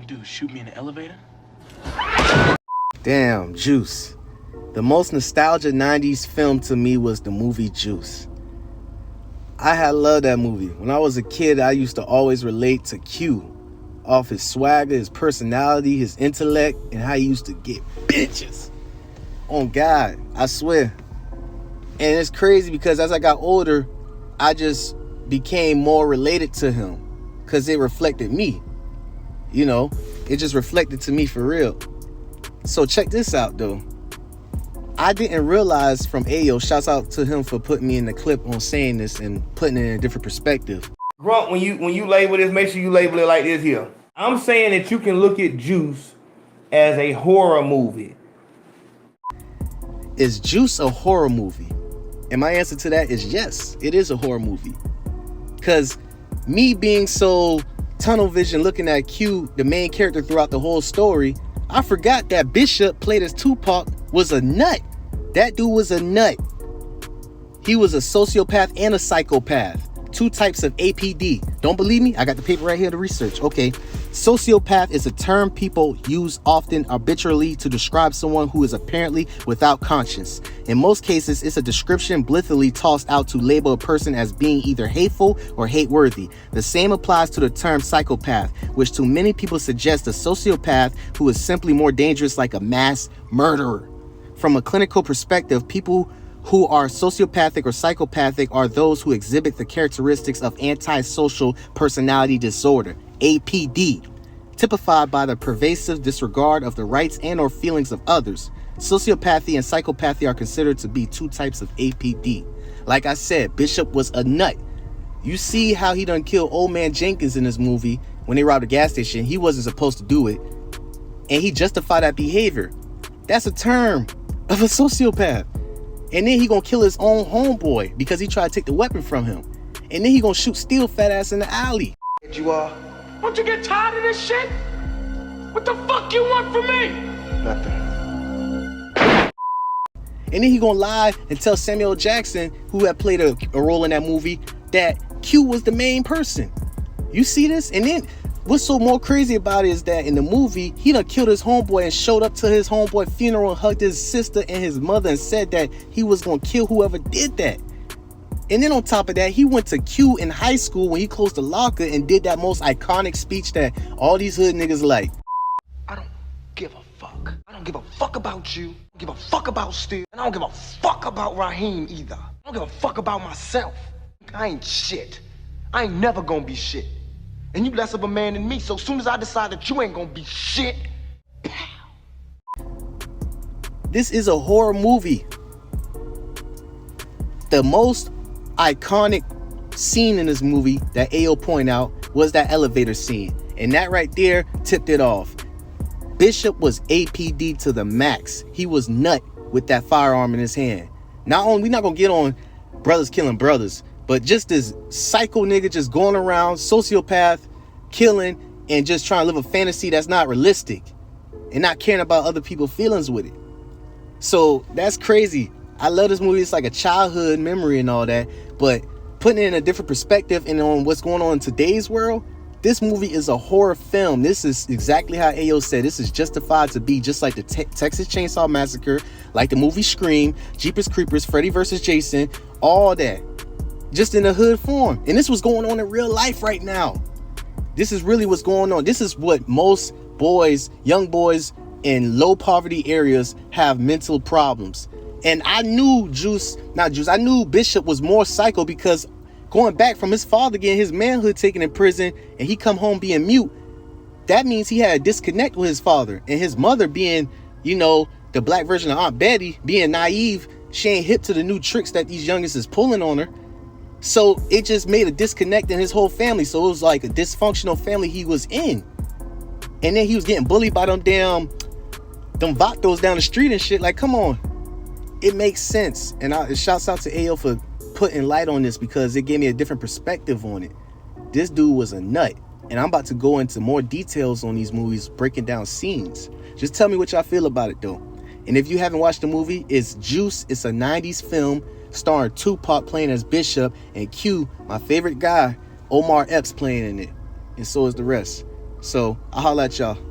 do? Shoot me in the elevator? Damn, Juice. The most nostalgia 90s film to me was the movie Juice. I had loved that movie. When I was a kid, I used to always relate to Q off his swagger, his personality, his intellect, and how he used to get bitches. On God, I swear. And it's crazy because as I got older, I just became more related to him because it reflected me. You know, it just reflected to me for real. So check this out though. I didn't realize from Ayo, shouts out to him for putting me in the clip on saying this and putting it in a different perspective. Grunt, when you label this, make sure you label it like this here. I'm saying that you can look at Juice as a horror movie. Is Juice a horror movie? And my answer to that is yes, it is a horror movie. Because me being so tunnel vision looking at Q, the main character throughout the whole story, I forgot that Bishop, played as Tupac, was a nut. That dude was a nut. He was a sociopath and a psychopath. Two types of APD. Don't believe me? I got the paper right here to research. Okay. Sociopath is a term people use often arbitrarily to describe someone who is apparently without conscience. In most cases, it's a description blithely tossed out to label a person as being either hateful or hate-worthy. The same applies to the term psychopath, which to many people suggests a sociopath who is simply more dangerous, like a mass murderer. From a clinical perspective, people who are sociopathic or psychopathic are those who exhibit the characteristics of antisocial personality disorder, APD, typified by the pervasive disregard of the rights and or feelings of others. Sociopathy and psychopathy are considered to be two types of APD. Like I said, Bishop was a nut. You see how he done killed old man Jenkins in this movie when they robbed a gas station. He wasn't supposed to do it, and he justified that behavior. That's a term of a sociopath. And then he gonna kill his own homeboy because he tried to take the weapon from him. And then he gonna shoot Steel fat ass in the alley. You are. Don't you get tired of this shit? What the fuck you want from me? Nothing. And then he gonna lie and tell Samuel Jackson, who had played a role in that movie, that Q was the main person. You see this? And then what's so more crazy about it is that in the movie, he done killed his homeboy and showed up to his homeboy funeral and hugged his sister and his mother and said that he was gonna kill whoever did that. And then on top of that, he went to Q in high school when he closed the locker and did that most iconic speech that all these hood niggas like. I don't give a fuck. I don't give a fuck about you. I don't give a fuck about Steve. And I don't give a fuck about Raheem either. I don't give a fuck about myself. I ain't shit. I ain't never gonna be shit. And you less of a man than me, so as soon as I decide that you ain't gonna be shit, pow. This is a horror movie. The most iconic scene in this movie that Ayo pointed out was that elevator scene. And that right there tipped it off. Bishop was APD to the max. He was nut with that firearm in his hand. Not only, we're not gonna get on brothers killing brothers, but just this psycho nigga just going around, sociopath, killing, and just trying to live a fantasy that's not realistic and not caring about other people's feelings with it. So that's crazy. I love this movie. It's like a childhood memory and all that, but putting it in a different perspective and on what's going on in today's world, this movie is a horror film. This is exactly how Ayo said. This is justified to be just like the Texas Chainsaw Massacre, like the movie Scream, Jeepers Creepers, Freddy vs. Jason, all that. Just in a hood form. And this was going on in real life right now. This is really what's going on. This is what most boys, young boys in low poverty areas have mental problems. And I knew I knew Bishop was more psycho because going back from his father getting his manhood taken in prison and he come home being mute, that means he had a disconnect with his father, and his mother being, you know, the black version of Aunt Betty, being naive, she ain't hip to the new tricks that these youngest is pulling on her. So it just made a disconnect in his whole family. So it was like a dysfunctional family he was in. And then he was getting bullied by them vatos down the street and shit. Like, come on. It makes sense. And shouts out to Ayo for putting light on this because it gave me a different perspective on it. This dude was a nut. And I'm about to go into more details on these movies, breaking down scenes. Just tell me what y'all feel about it though. And if you haven't watched the movie, it's Juice. It's a 90s film starring Tupac playing as Bishop and Q, my favorite guy, Omar Epps, playing in it. And so is the rest. So I'll holla at y'all.